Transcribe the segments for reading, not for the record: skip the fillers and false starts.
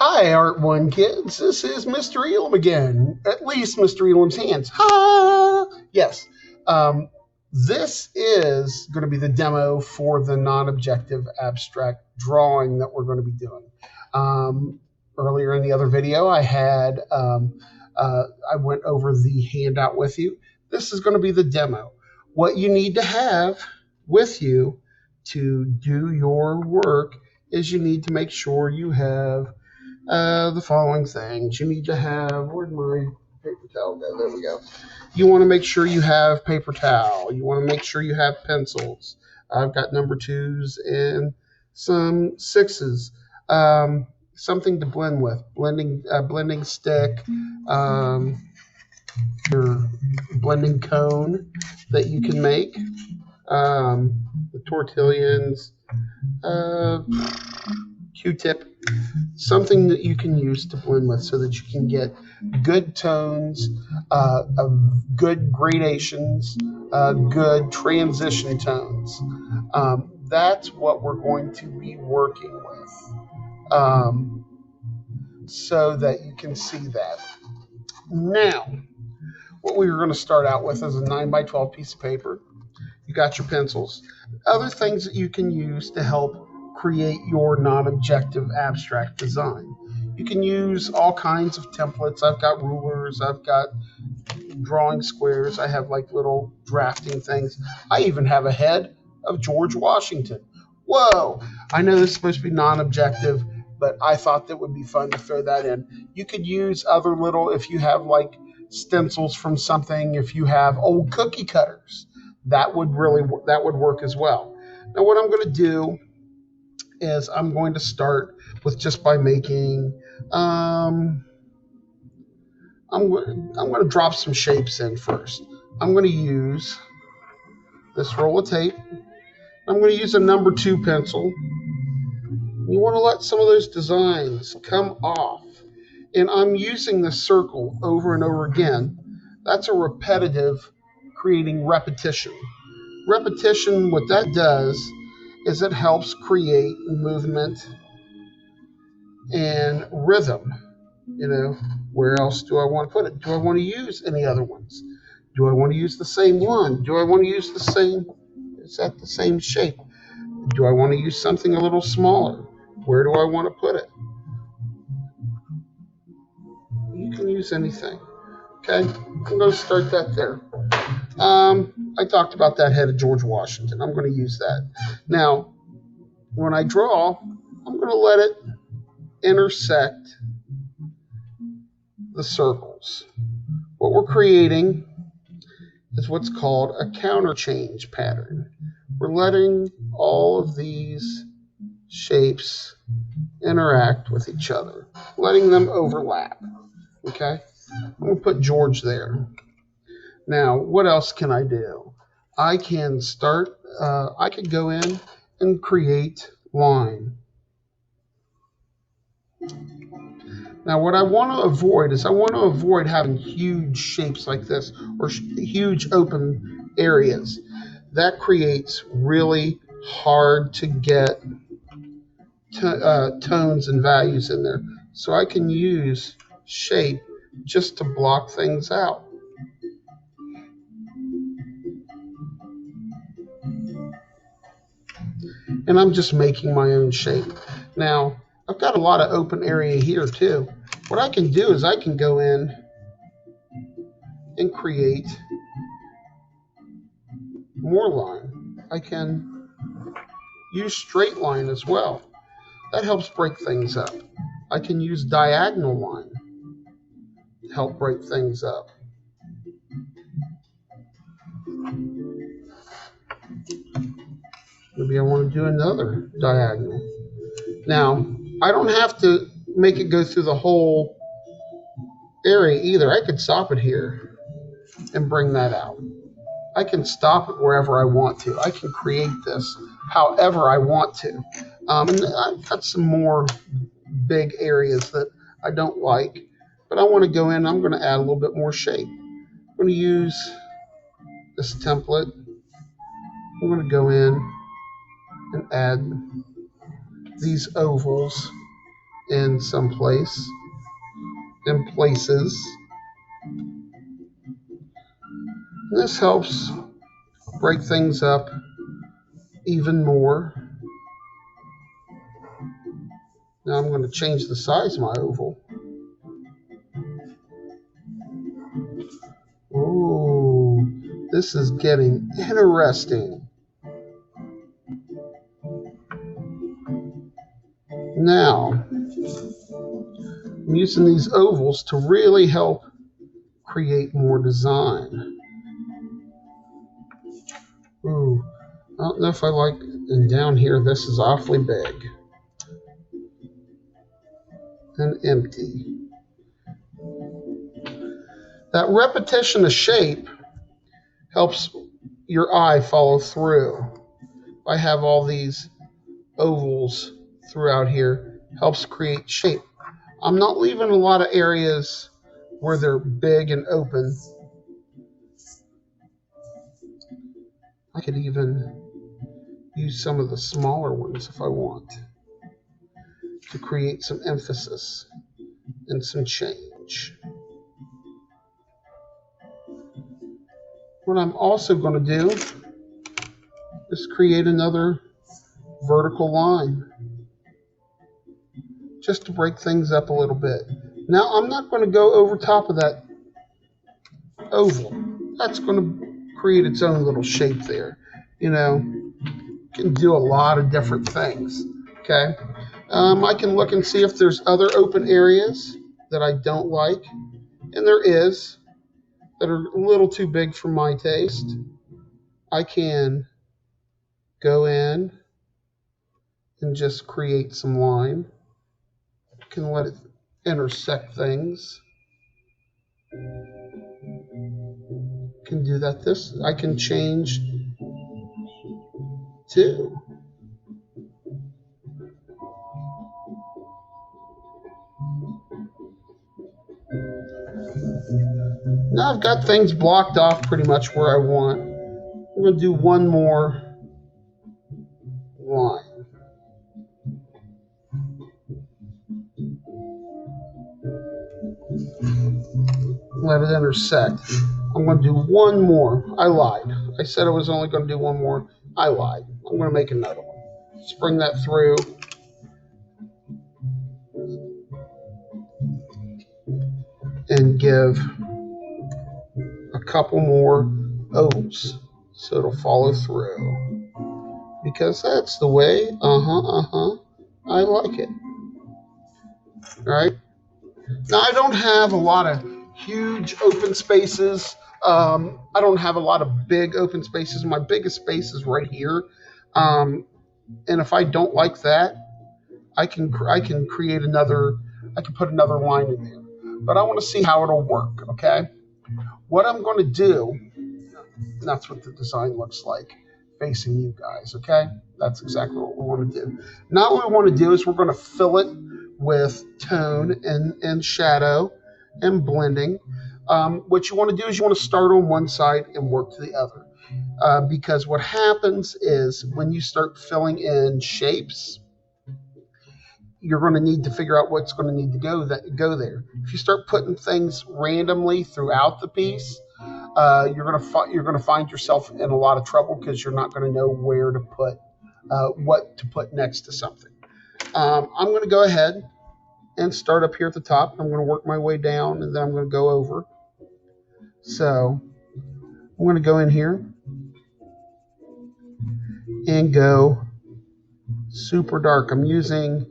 Hi, Art One kids. This is Mr. Elam again. At least Mr. Elam's hands. Ha! Yes. Um, this is going to be the demo for the non-objective abstract drawing that we're going to be doing. Um, Earlier in the other video, I went over the handout with you. This is going to be the demo. What you need to have with you to do your work is you need to make sure you have the following things. You need to have, where'd my paper towel go? There we go. You want to make sure you have paper towel. You want to make sure you have pencils. I've got number twos and some sixes. Something to blend with. Blending stick, your blending cone that you can make. The tortillons, Q-tip, something that you can use to blend with so that you can get good tones, good gradations, good transition tones. That's what we're going to be working with, so that you can see that. Now, what we were going to start out with is a 9x12 piece of paper. You got your pencils. Other things that you can use to help create your non-objective abstract design. You can use all kinds of templates. I've got rulers, I've got drawing squares, I have like little drafting things. I even have a head of George Washington. Whoa! I know this is supposed to be non-objective, but I thought that would be fun to throw that in. You could use other little, if you have like stencils from something, if you have old cookie cutters, that would work as well. Now what I'm going to do is I'm going to start with just by making, I'm going to drop some shapes in first. I'm going to use this roll of tape. I'm going to use a number 2 pencil. You want to let some of those designs come off. And I'm using the circle over and over again. That's a repetitive, creating repetition. Repetition, what that does is it helps create movement and rhythm. Where else do I want to put it? Do I want to use any other ones? Do I want to use the same one? Do I want to use the same, is that the same shape? Do I want to use something a little smaller? Where do I want to put it? You can use anything. Okay, I'm going to start that there. I talked about that head of George Washington. I'm going to use that. Now, when I draw, I'm going to let it intersect the circles. What we're creating is what's called a counterchange pattern. We're letting all of these shapes interact with each other, letting them overlap. Okay? I'm going to put George there. Now, what else can I do? I can start, I could go in and create line. Now, what I want to avoid is having huge shapes like this or huge open areas. That creates really hard to get tones and values in there. So I can use shape just to block things out. And I'm just making my own shape. Now, I've got a lot of open area here too. What I can do is I can go in and create more line. I can use straight line as well. That helps break things up. I can use diagonal line to help break things up. Maybe I want to do another diagonal. Now, I don't have to make it go through the whole area either. I could stop it here and bring that out. I can stop it wherever I want to. I can create this however I want to. And I've got some more big areas that I don't like, but I want to go in, I'm going to add a little bit more shape. I'm going to use this template. I'm going to go in and add these ovals in some places. This helps break things up even more. Now I'm going to change the size of my oval. Ooh, this is getting interesting. Now, I'm using these ovals to really help create more design. Ooh, I don't know if I like, and down here this is awfully big and empty. That repetition of shape helps your eye follow through. I have all these ovals throughout here, helps create shape. I'm not leaving a lot of areas where they're big and open. I could even use some of the smaller ones if I want to create some emphasis and some change. What I'm also going to do is create another vertical line just to break things up a little bit. Now I'm not going to go over top of that oval. That's going to create its own little shape there. You know, you can do a lot of different things. Okay. I can look and see if there's other open areas that I don't like, and there is, that are a little too big for my taste. I can go in and just create some line. Can let it intersect things. Can do that. This I can change too. Now I've got things blocked off pretty much where I want. I'm going to do one more line. Let it intersect. I'm going to do one more. I lied. I said I was only going to do one more. I lied. I'm going to make another one. Let's bring that through. And give a couple more ovals so it'll follow through. Because that's the way. I like it. All right. Now I don't have a lot of huge open spaces. I don't have a lot of big open spaces. My biggest space is right here. And if I don't like that, I can create another. I can put another line in there. But I want to see how it'll work. Okay. What I'm going to do. And that's what the design looks like facing you guys. Okay. That's exactly what we want to do. Now what we want to do is we're going to fill it with tone and shadow and blending. What you want to do is you want to start on one side and work to the other. Because what happens is when you start filling in shapes, you're going to need to figure out what's going to need to go there. If you start putting things randomly throughout the piece, you're going to find yourself in a lot of trouble because you're not going to know where to put what to put next to something. I'm going to go ahead and start up here at the top. I'm going to work my way down, and then I'm going to go over. So I'm going to go in here and go super dark. I'm using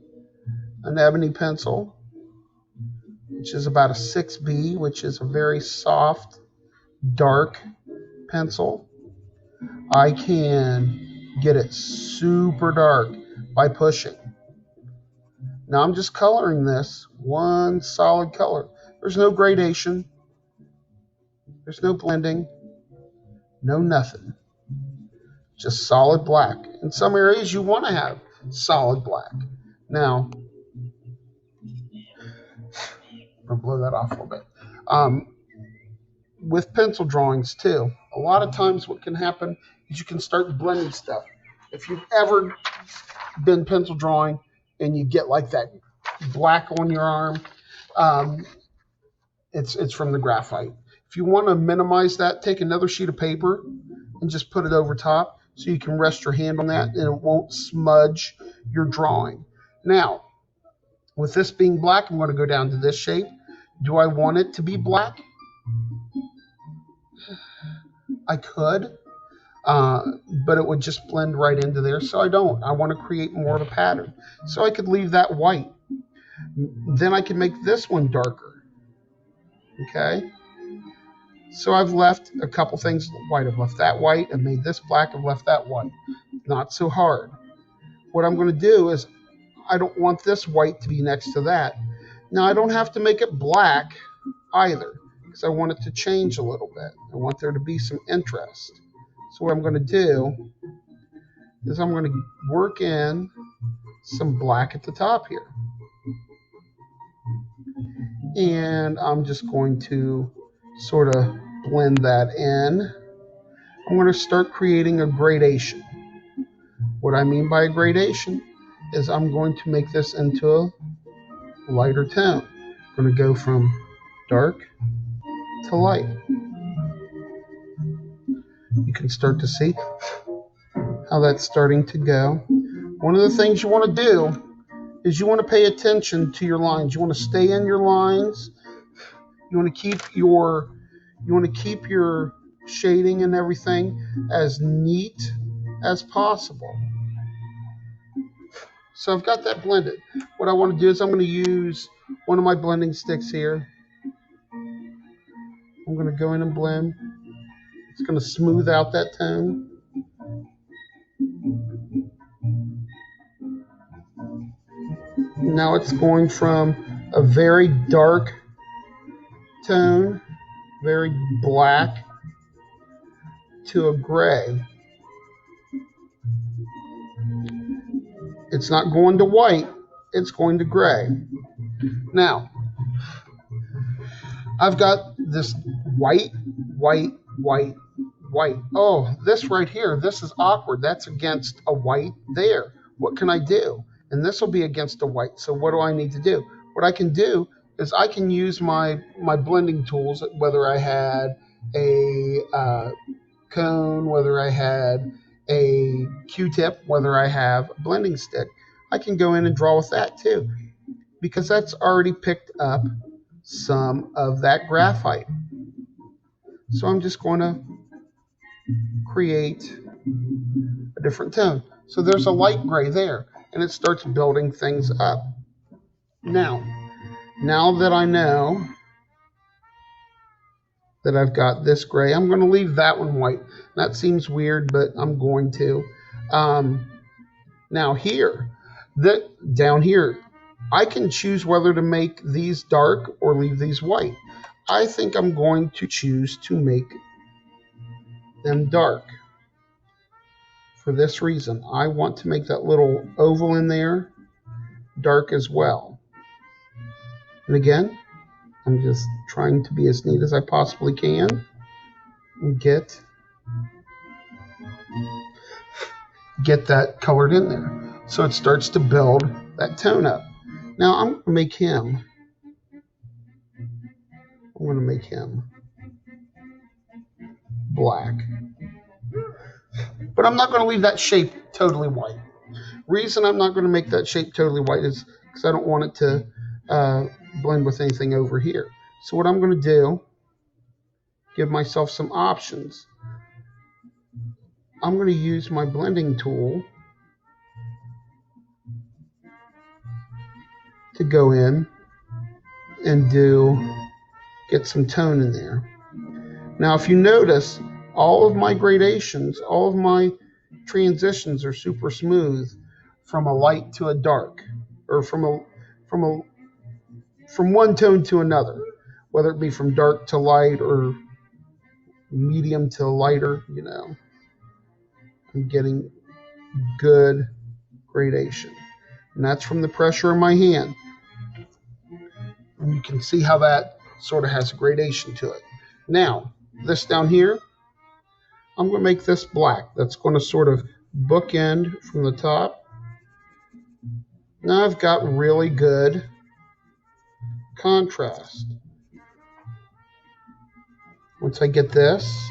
an ebony pencil, which is about a 6B, which is a very soft, dark pencil. I can get it super dark by pushing. Now I'm just coloring this one solid color. There's no gradation. There's no blending. No nothing. Just solid black. In some areas you want to have solid black. Now, I'm going to blow that off a little bit. With pencil drawings too, a lot of times what can happen is you can start blending stuff. If you've ever been pencil drawing and you get like that black on your arm, it's from the graphite. If you want to minimize that, take another sheet of paper and just put it over top so you can rest your hand on that and it won't smudge your drawing. Now, with this being black, I'm going to go down to this shape. Do I want it to be black? I could, but it would just blend right into there, so I don't. I want to create more of a pattern. So I could leave that white. Then I can make this one darker. Okay? So I've left a couple things white. I've left that white. I've made this black. I've left that white. Not so hard. What I'm going to do is I don't want this white to be next to that. Now, I don't have to make it black either because I want it to change a little bit. I want there to be some interest. So what I'm going to do is I'm going to work in some black at the top here. And I'm just going to sort of blend that in. I'm going to start creating a gradation. What I mean by a gradation is I'm going to make this into a lighter tone. I'm going to go from dark to light. You can start to see how that's starting to go. One of the things you want to do is you want to pay attention to your lines. You want to stay in your lines. You want to keep your shading and everything as neat as possible. So I've got that blended. What I want to do is I'm going to use one of my blending sticks here. I'm going to go in and blend. It's going to smooth out that tone. Now it's going from a very dark tone, very black, to a gray. It's not going to white, it's going to gray. Now, I've got this white, white, white, white. Oh, this right here, this is awkward. That's against a white there. What can I do? And this will be against a white. So what do I need to do? What I can do is I can use my blending tools, whether I had a cone, whether I had a Q-tip, whether I have a blending stick. I can go in and draw with that too, because that's already picked up some of that graphite. So I'm just going to create a different tone. So there's a light gray there, and it starts building things up. Now that I know that I've got this gray, I'm going to leave that one white. That seems weird, but I'm going to. Now here, down here, I can choose whether to make these dark or leave these white. I think I'm going to choose to make them dark. For this reason, I want to make that little oval in there dark as well. And again, I'm just trying to be as neat as I possibly can and get that colored in there. So it starts to build that tone up. Now I'm going to make him black. But I'm not going to leave that shape totally white. Reason I'm not going to make that shape totally white is because I don't want it to blend with anything over here. So what I'm going to do, give myself some options. I'm going to use my blending tool to go in and get some tone in there. Now if you notice, all of my gradations, all of my transitions are super smooth from a light to a dark, or from one tone to another, whether it be from dark to light or medium to lighter, you know. I'm getting good gradation. And that's from the pressure in my hand. And you can see how that sort of has a gradation to it. Now, this down here, I'm going to make this black. That's going to sort of bookend from the top. Now I've got really good contrast. Once I get this,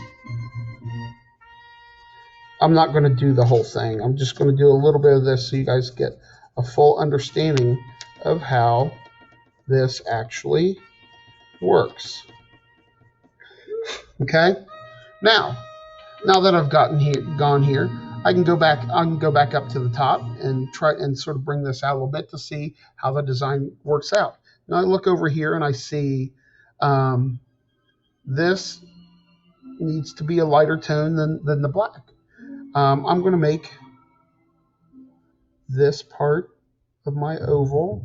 I'm not going to do the whole thing. I'm just going to do a little bit of this so you guys get a full understanding of how this actually works. Okay? Now that I've gone here, I can go back up to the top and try and sort of bring this out a little bit to see how the design works out. Now I look over here and I see this needs to be a lighter tone than the black. I'm going to make this part of my oval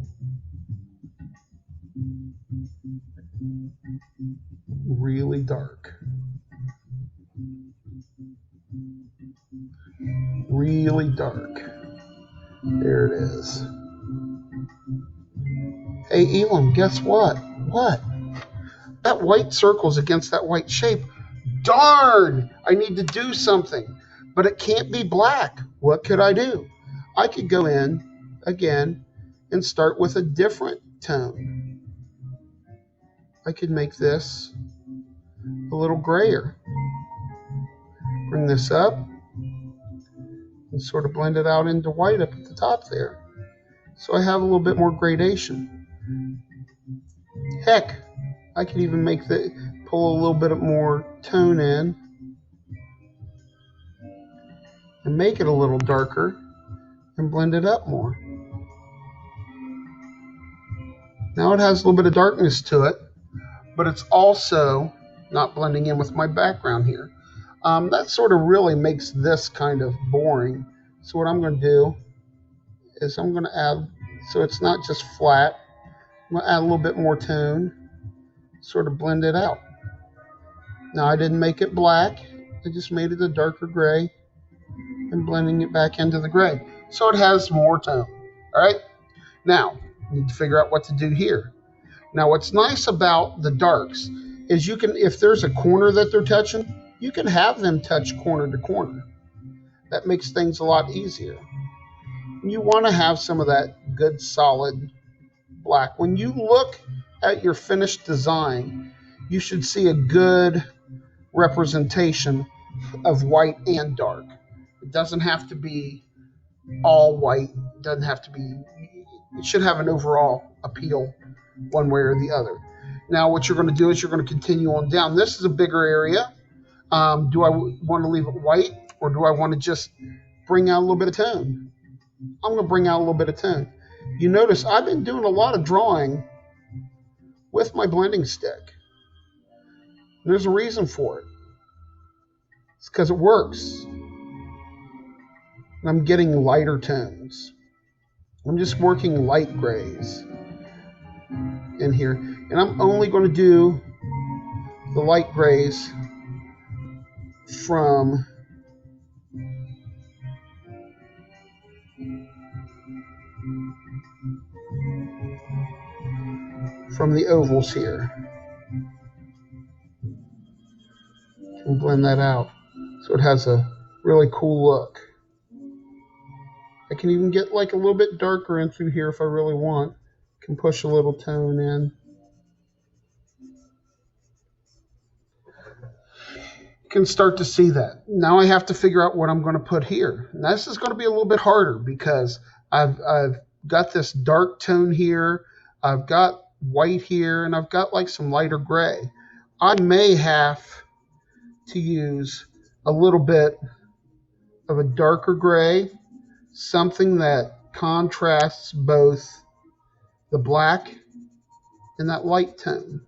really dark. Really dark. There it is. Hey, Elam, guess what? What? That white circle's against that white shape. Darn! I need to do something. But it can't be black. What could I do? I could go in again and start with a different tone. I could make this a little grayer. Bring this up and sort of blend it out into white up at the top there. So I have a little bit more gradation. Heck, I could even pull a little bit more tone in and make it a little darker and blend it up more. Now it has a little bit of darkness to it, but it's also not blending in with my background here. That sort of really makes this kind of boring. So what I'm going to do is I'm going to add, so it's not just flat, I'm going to add a little bit more tone, sort of blend it out. Now I didn't make it black, I just made it a darker gray and blending it back into the gray. So it has more tone. All right. Now, you need to figure out what to do here. Now, what's nice about the darks is you can, if there's a corner that they're touching, you can have them touch corner to corner. That makes things a lot easier. You want to have some of that good solid black. When you look at your finished design, you should see a good representation of white and dark. It doesn't have to be all white. It doesn't have to be, it should have an overall appeal one way or the other. Now what you're going to do is you're going to continue on down. This is a bigger area. Do I want to leave it white, or do I want to just bring out a little bit of tone? I'm going to bring out a little bit of tone. You notice I've been doing a lot of drawing with my blending stick. And there's a reason for it. It's because it works. And I'm getting lighter tones. I'm just working light grays in here. And I'm only going to do the light grays from the ovals here. And blend that out so it has a really cool look. I can even get like a little bit darker in through here if I really want. Can push a little tone in. You can start to see that. Now I have to figure out what I'm going to put here. And this is going to be a little bit harder because I've got this dark tone here. I've got white here, and I've got like some lighter gray. I may have to use a little bit of a darker gray, something that contrasts both the black and that light tone.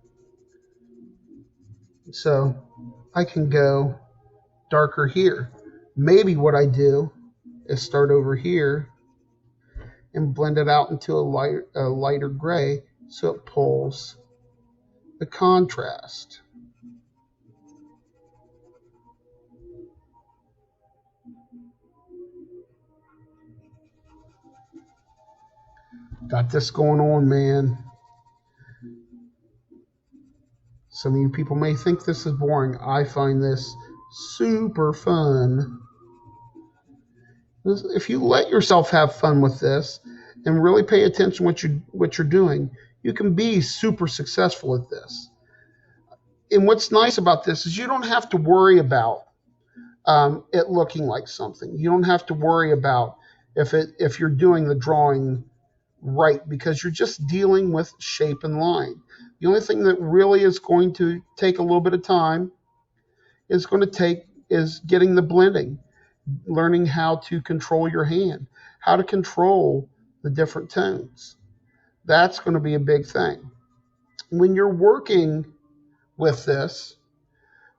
So I can go darker here. Maybe what I do is start over here and blend it out into a lighter gray so it pulls the contrast. Got this going on, man. Some of you people may think this is boring. I find this super fun. If you let yourself have fun with this, and really pay attention what you're doing, you can be super successful at this. And what's nice about this is you don't have to worry about it looking like something. You don't have to worry about if you're doing the drawing right, because you're just dealing with shape and line. The only thing that really is going to take a little bit of time is getting the blending, learning how to control your hand, how to control the different tones. That's going to be a big thing. When you're working with this,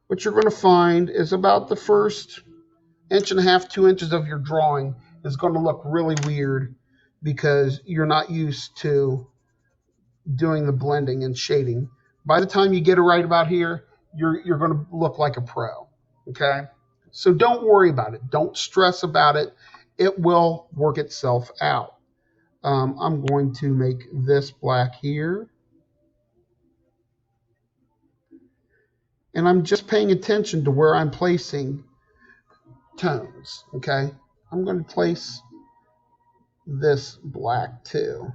what you're going to find is about the first inch and a half, 2 inches of your drawing is going to look really weird because you're not used to doing the blending and shading. By the time you get it right about here, you're going to look like a pro. Okay? So don't worry about it. Don't stress about it. It will work itself out. I'm going to make this black here. And I'm just paying attention to where I'm placing tones. Okay? I'm going to place this black too.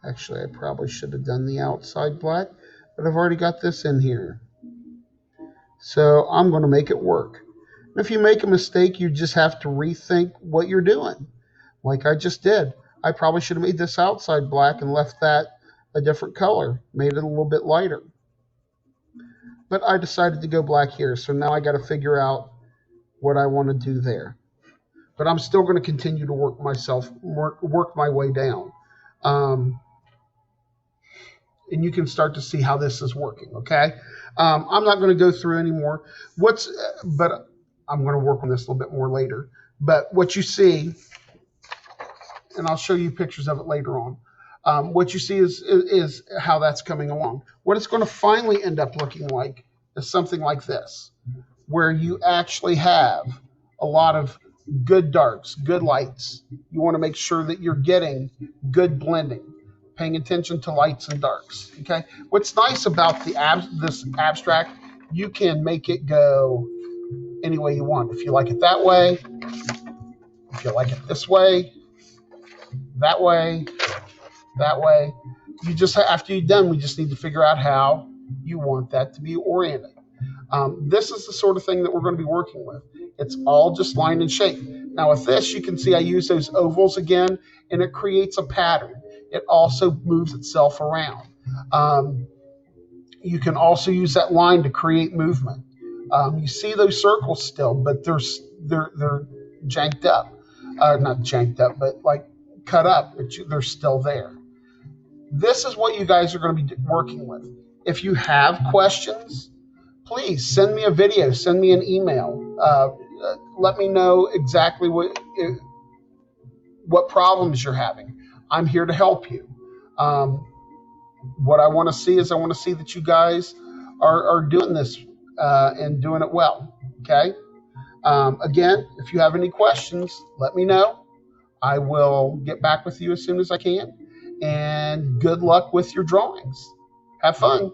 Actually, I probably should have done the outside black, but I've already got this in here. So I'm going to make it work. And if you make a mistake, you just have to rethink what you're doing. Like I just did. I probably should have made this outside black and left that a different color, made it a little bit lighter. But I decided to go black here, so now I got to figure out what I want to do there. But I'm still going to continue to work my way down. And you can start to see how this is working, okay? I'm not going to go through anymore. But I'm going to work on this a little bit more later. But what you see, and I'll show you pictures of it later on, what you see is how that's coming along. What it's going to finally end up looking like is something like this, where you actually have a lot of good darks, good lights. You want to make sure that you're getting good blending, paying attention to lights and darks. Okay. What's nice about this abstract, you can make it go any way you want. If you like it that way, if you like it this way, that way, that way. You just, after you're done, we just need to figure out how you want that to be oriented. This is the sort of thing that we're going to be working with. It's all just line and shape. Now with this, you can see I use those ovals again, and it creates a pattern. It also moves itself around. You can also use that line to create movement. You see those circles still, but they're janked up. Not janked up, but like cut up. They're still there. This is what you guys are going to be working with. If you have questions, please send me a video, send me an email. Let me know exactly what problems you're having. I'm here to help you. What I want to see is that you guys are doing this and doing it well. Okay. Again, if you have any questions, let me know. I will get back with you as soon as I can. And good luck with your drawings. Have fun.